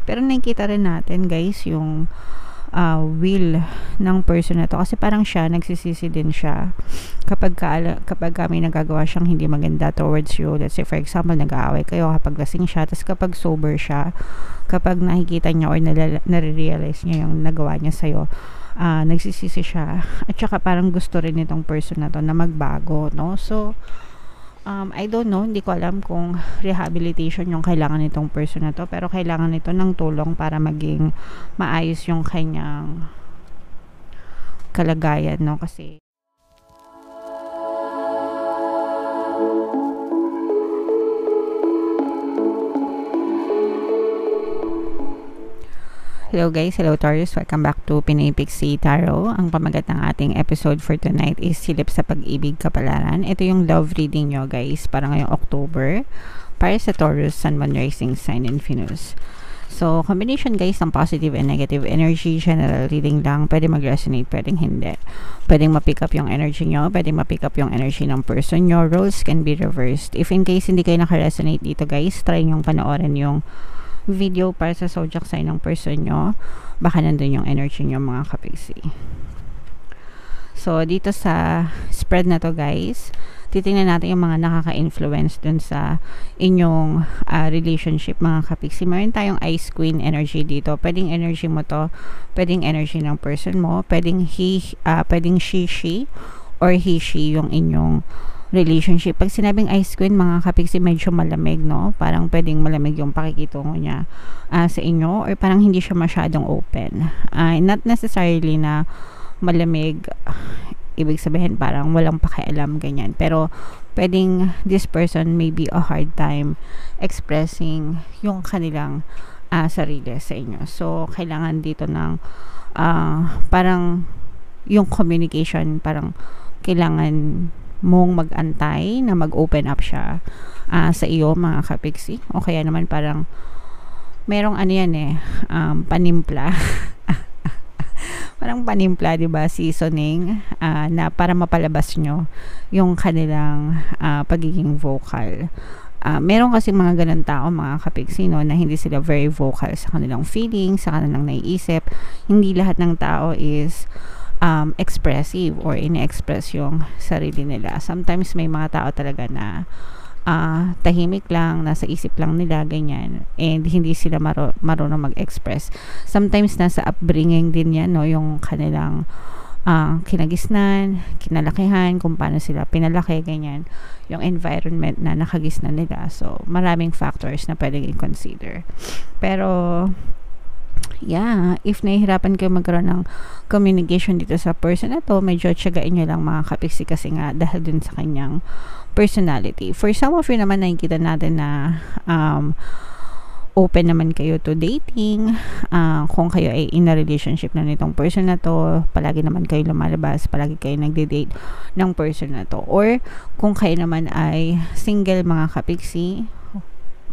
Pero nakikita rin natin guys yung will ng person na to, kasi parang siya nagsisisi din siya kapag may nagagawa siyang hindi maganda towards you. Let's say for example, nag-aaway kayo kapag lasing siya, tapos kapag sober siya, kapag nakikita niya or nare-realize niya yung nagawa niya sa'yo, nagsisisi siya, at saka parang gusto rin itong person na to na magbago, no? So I don't know, hindi ko alam kung rehabilitation yung kailangan nitong person na to, pero kailangan nito ng tulong para maging maayos yung kanyang kalagayan, no? Kasi hello guys, hello Taurus, welcome back to Pinoy Pixie Tarot. Ang pamagat ng ating episode for tonight is Silip sa Pag-ibig, Kapalaran. Ito yung love reading nyo guys para ngayong October para sa Taurus, Sun, Moon, Rising Sign, and Venus. So combination guys ng positive and negative energy, general reading lang, pwede mag-resonate, pwedeng hindi. Pwedeng ma-pick up yung energy nyo, pwedeng ma-pick up yung energy ng person nyo. Roles can be reversed. If in case hindi kayo naka-resonate dito guys, try nyo panoorin yung video para sa zodiac sign ng person nyo, baka nandun yung energy nyo mga kapiksi. So dito sa spread na to guys, titingnan natin yung mga nakaka-influence dun sa inyong relationship mga kapiksi. Meron tayong Ice Queen energy dito. Pwedeng energy mo to, pwedeng energy ng person mo, pwedeng pwedeng she or he-she yung inyong relationship. Pag sinabing Ice Queen mga kapiksi, medyo malamig, no? Parang pwedeng malamig yung pakikitungo niya sa inyo, or parang hindi siya masyadong open. Not necessarily na malamig, ibig sabihin parang walang pakialam, ganyan. Pero pwedeng this person may be a hard time expressing yung kanilang sarili sa inyo. So kailangan dito ng parang yung communication, parang kailangan mong mag-antay na mag-open up siya sa iyo mga kapiksi, o kaya naman parang merong ano yan panimpla parang panimpla, diba, seasoning na para mapalabas nyo yung kanilang pagiging vocal. Meron kasi mga ganun tao mga kapiksi, no, na hindi sila very vocal sa kanilang feelings, sa kanilang naiisip. Hindi lahat ng tao is expressive or ine-express yung sarili nila. Sometimes may mga tao talaga na tahimik lang, nasa isip lang nila, ganyan, and hindi sila marunong mag-express. Sometimes nasa upbringing din yan, no, yung kanilang kinagisnan, kinalakihan, kung paano sila pinalaki, ganyan, yung environment na nakagisnan nila. So maraming factors na pwedeng i-consider. Pero yeah, if nahihirapan kayo magkaroon ng communication dito sa person na to, medyo tiyagain nyo lang mga kapiksi, kasi nga dahil dun sa kanyang personality. For some of you naman, nakikita natin na open naman kayo to dating. Kung kayo ay in a relationship na nitong person na to, palagi naman kayo lumalabas, palagi kayo nagde-date ng person na to. Or kung kayo naman ay single mga kapiksi,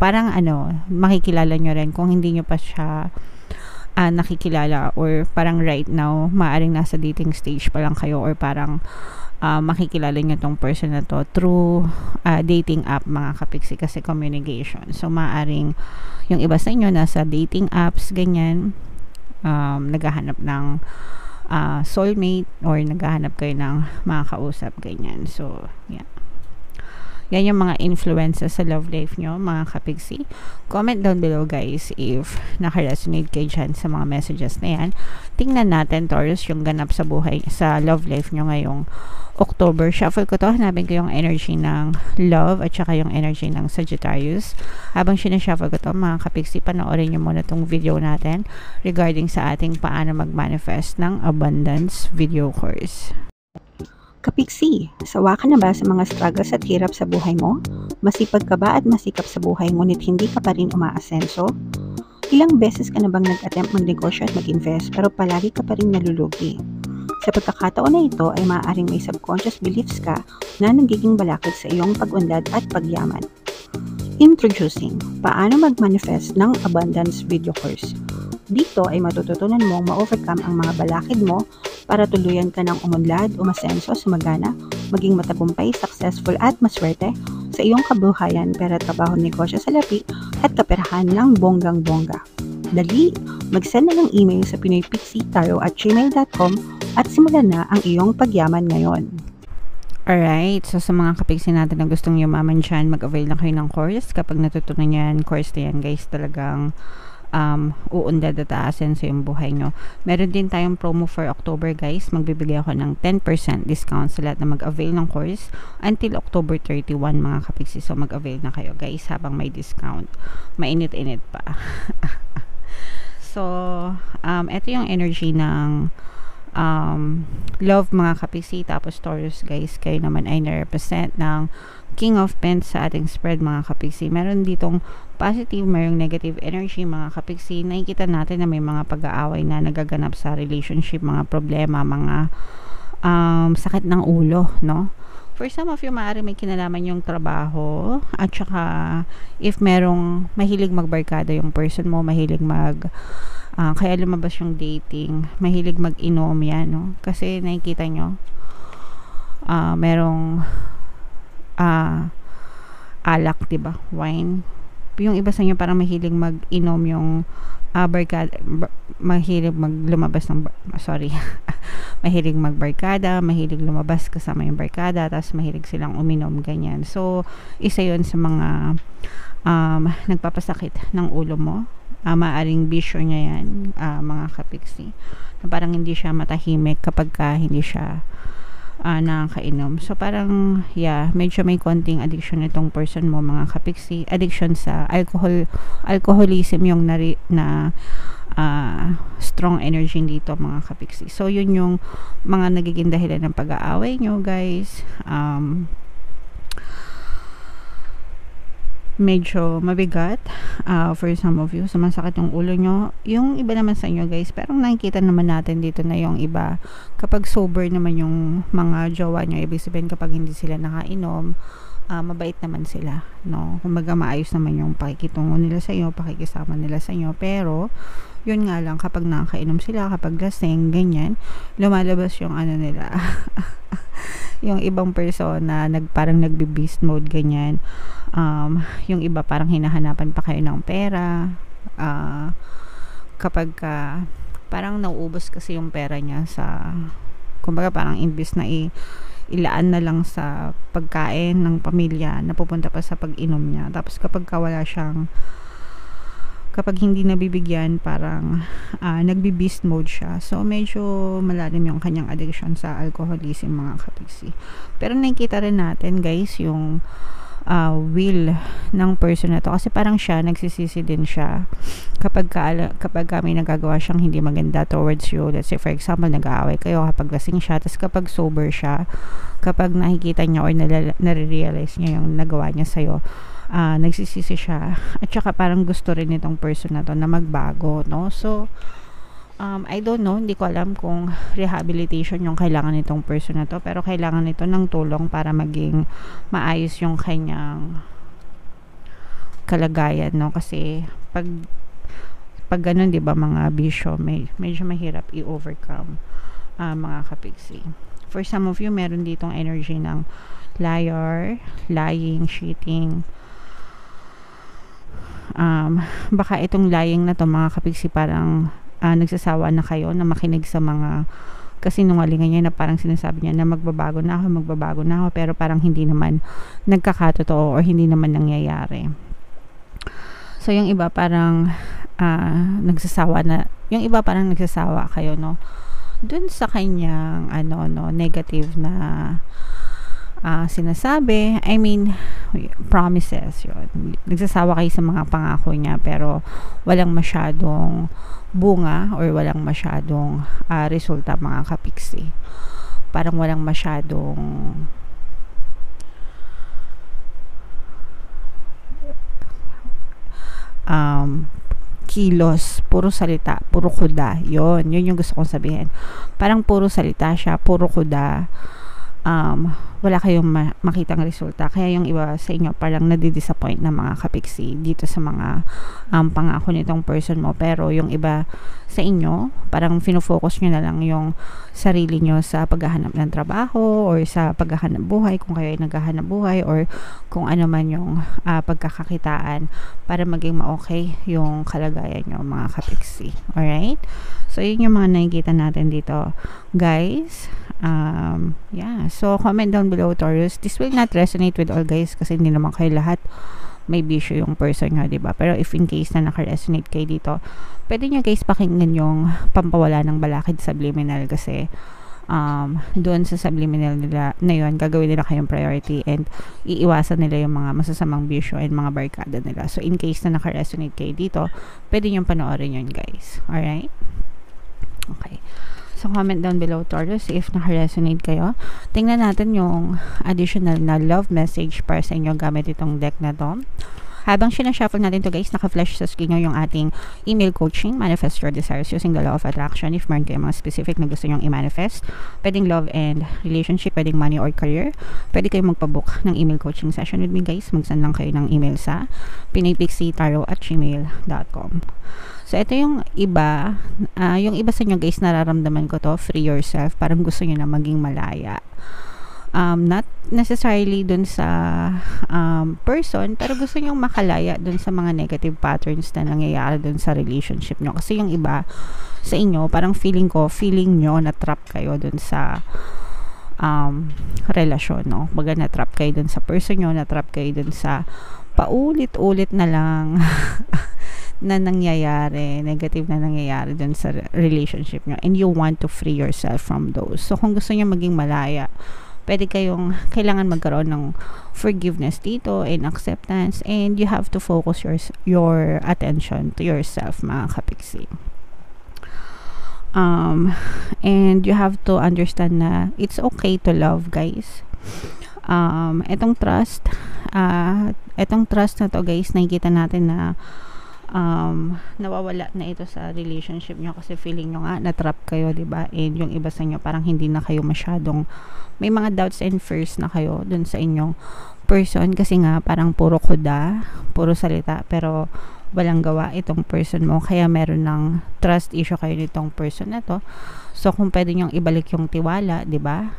parang makikilala nyo rin kung hindi nyo pa siya nakikilala, or parang right now maaring nasa dating stage pa lang kayo, or parang makikilala nyo tong person na to through dating app mga kapiksi, kasi communication. So maaring yung iba sa inyo nasa dating apps, ganyan, naghahanap ng soulmate, or naghahanap kayo ng mga kausap, ganyan. So yeah, yan yung mga influences sa love life nyo mga kapiksi. Comment down below guys if naka-resonate kayo dyan sa mga messages na yan. Tingnan natin Taurus yung ganap sa buhay, sa love life nyo ngayong October. Shuffle ko to, hanapin ko yung energy ng love at saka yung energy ng Sagittarius. Habang sinashuffle ko to mga kapiksi, panoorin nyo muna tong video natin regarding sa ating paano mag-manifest ng abundance video course. Kapiksi, sawa ka na ba sa mga struggles at hirap sa buhay mo? Masipag ka ba at masikap sa buhay ngunit hindi ka pa rin umaasenso? Ilang beses ka na bang nag-attempt magnegosyo at mag-invest pero palagi ka pa rin nalulugi? Sa pagkakataon na ito ay maaaring may subconscious beliefs ka na nagiging balakid sa iyong pag-unlad at pagyaman. Introducing, paano mag-manifest ng abundance video course. Dito ay matututunan mong ma-overcome ang mga balakid mo para tuluyan ka ng umunlad, umasenso, sumagana, maging matagumpay, successful at maswerte sa iyong kabuhayan, pera, trabaho, negosyo, salapi at kaperahan ng bonggang-bongga. Dali! Mag-send na ng email sa pinoypixietaro@gmail.com at simulan na ang iyong pagyaman ngayon. Alright, so sa mga kapigsi natin na gustong yumaman dyan, mag-avail na kayo ng course. Kapag natutunan nyo yan, course na yan guys, talagang uundad at aasen sa yung buhay nyo. Meron din tayong promo for October guys. Magbibigay ako ng 10% discount sa lahat na mag-avail ng course until October 31 mga kapigsi. So mag-avail na kayo guys habang may discount. Mainit-init pa. So, ito yung energy ng love mga kapigsi. Tapos Taurus guys, kayo naman ay na-represent ng King of Pentacles sa ating spread mga kapigsi. Meron ditong positive, mayroong negative energy mga kapigsi. Nakikita natin na may mga pag-aaway na nagaganap sa relationship, mga problema, mga sakit ng ulo, no? For some of you, maaari may kinalaman yung trabaho at saka if merong mahilig magbarkada yung person mo, mahilig kaya lumabas yung dating, mahilig mag-inom yan, no? Kasi nakikita nyo merong alak, diba? Wine. Yung iba sa inyo parang mahilig mag-inom yung barkada, mahilig lumabas ng mahilig magbarkada, mahilig lumabas kasama yung barkada, tapos mahilig silang uminom, ganyan. So, isa yun sa mga nagpapasakit ng ulo mo. Maaring bisyo niya yan, mga kapigsi. Na parang hindi siya matahimik kapag hindi siya nakakainom. So parang medyo may konting addiction itong person mo mga kapigsi. Addiction sa alcoholism yung na strong energy dito mga kapigsi. So yun yung mga nagiging dahilan ng pag-aaway nyo guys. Medyo mabigat for some of you, sumasakit yung ulo nyo. Yung iba naman sa inyo guys, pero nakikita naman natin dito na yung iba kapag sober naman yung mga jowa nyo, ibig sabihin kapag hindi sila nakainom, mabait naman sila, no? Kumbaga maayos naman yung pakikitungo nila sa inyo, pakikisama nila sa inyo, pero yun nga lang, kapag nakainom sila, kapag lasing, ganyan, lumalabas yung nila yung ibang persona, parang nagbe-beast mode, ganyan. Yung iba parang hinahanapan pa kayo ng pera, kapag parang nauubos kasi yung pera niya sa, kumbaga parang imbis na ilaan na lang sa pagkain ng pamilya, napupunta pa sa pag-inom niya. Tapos kapag kapag hindi nabibigyan, parang nagbe-beast mode siya. So medyo malalim yung kanyang addiction sa alcoholism mga kapigsi. Pero nakikita rin natin guys yung will ng person na to, kasi parang siya nagsisisi din siya kapag may nagagawa siyang hindi maganda towards you. Let's say for example, nag-aaway kayo kapag lasing siya, tapos kapag sober siya, kapag nakikita niya or nare-realize niya yung nagawa niya sa'yo, nagsisisi siya, at saka parang gusto rin itong person na to na magbago, no? So I don't know, hindi ko alam kung rehabilitation yung kailangan nitong person na to, pero kailangan nito ng tulong para maging maayos yung kanyang kalagayan, no? Kasi pag ganun, di ba, mga bisyo, medyo mahirap i-overcome mga kapigsi. For some of you, meron ditong energy ng liar, lying, cheating. Baka itong lying na to mga kapigsi, parang nagsasawa na kayo na makinig sa mga kasinungalingan niya, na parang sinasabi niya na magbabago na ako, pero parang hindi naman nagkakatotoo or hindi naman nangyayari. So yung iba parang nagsasawa kayo, no, dun sa kanyang negative na sinasabi, I mean promises, yun. Nagsasawa kayo sa mga pangako niya, pero walang masyadong bunga or walang masyadong resulta mga kapigsi. Parang walang masyadong kilos, puro salita, puro kuda. Yun yung gusto kong sabihin. Parang puro salita siya, puro kuda. wala kayong makitang resulta. Kaya yung iba sa inyo parang nadi-disappoint na mga kapiksi dito sa mga pangako nitong person mo. Pero yung iba sa inyo, parang fino-focus nyo na lang yung sarili nyo sa paghahanap ng trabaho or sa paghahanap buhay, kung kayo ay naghahanap buhay, or kung ano man yung pagkakakitaan para maging ma-okay yung kalagayan nyo, mga kapiksi. Alright? So, yun yung mga nakikita natin dito, guys. Yeah, so comment down below, Taurus. This will not resonate with all, guys, kasi hindi naman kayo lahat may bisyo yung person nyo, diba? Pero if in case na naka-resonate kayo dito, pwede nyo, guys, pakinggan yung pampawala ng balakid subliminal, kasi doon sa subliminal nila na yun, gagawin nila kayong priority and iiwasan nila yung mga masasamang bisyo and mga barkada nila. So in case na naka-resonate kayo dito, pwede nyo panoorin yun, guys. Alright? Okay. So, comment down below, Taurus, if naka-resonate kayo. Tingnan natin yung additional na love message para sa inyo gamit itong deck na to. Habang sinashuffle natin to, guys, naka-flash sa screen nyo yung ating email coaching, Manifest Your Desires Using the Law of Attraction. If meron kayo mga specific na gusto nyong i-manifest, pwedeng love and relationship, pwedeng money or career, pwede kayong magpabook ng email coaching session with me, guys. Mag-send lang kayo ng email sa pinaypixietarot@gmail.com. So, ito yung iba sa inyo, guys, nararamdaman ko to, free yourself. Parang gusto nyo na maging malaya. Not necessarily dun sa person, pero gusto nyo makalaya dun sa mga negative patterns na nangyayari dun sa relationship nyo. Kasi yung iba sa inyo, parang feeling nyo na trap kayo dun sa relasyon, no? Baga na trap kayo dun sa person nyo, na trap kayo dun sa paulit-ulit na lang na nangyayari, negative na nangyayari dun sa relationship nyo, and you want to free yourself from those. So, kung gusto nyo maging malaya, kailangan magkaroon ng forgiveness dito and acceptance, and you have to focus your attention to yourself, mga kapiksi. And you have to understand na it's okay to love, guys. Etong trust na to, guys, nakikita natin na nawawala na ito sa relationship nyo kasi feeling nyo nga na-trap kayo, diba? And yung iba sa inyo parang hindi na kayo masyadong, may mga doubts and fears na kayo dun sa inyong person kasi nga parang puro kuda, puro salita, pero walang gawa itong person mo, kaya meron ng trust issue kayo nitong person na to. So kung pwede nyong ibalik yung tiwala, diba?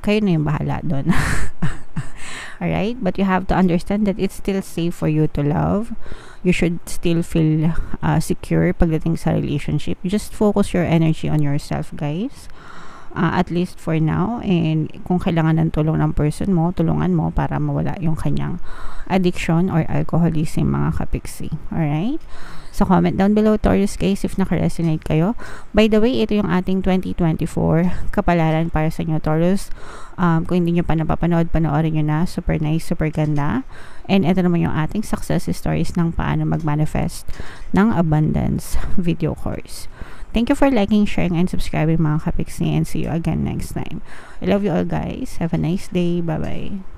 Kayo na yung bahala dun. Alright? But you have to understand that it's still safe for you to love. You should still feel secure pagdating sa relationship. Just focus your energy on yourself, guys. At least for now. And kung kailangan ng tulong ng person mo, tulungan mo para mawala yung kanyang addiction or alcoholism, mga kapiksi. Alright? So, comment down below, Taurus, guys, if naka-resonate kayo. By the way, ito yung ating 2024 kapalaran para sa inyo, Taurus. Kung hindi nyo pa napapanood, panoorin nyo na. Super nice, super ganda. And ito naman yung ating success stories ng paano mag-manifest ng abundance video course. Thank you for liking, sharing, and subscribing, mga kapiksi, and see you again next time. I love you all, guys. Have a nice day. Bye-bye.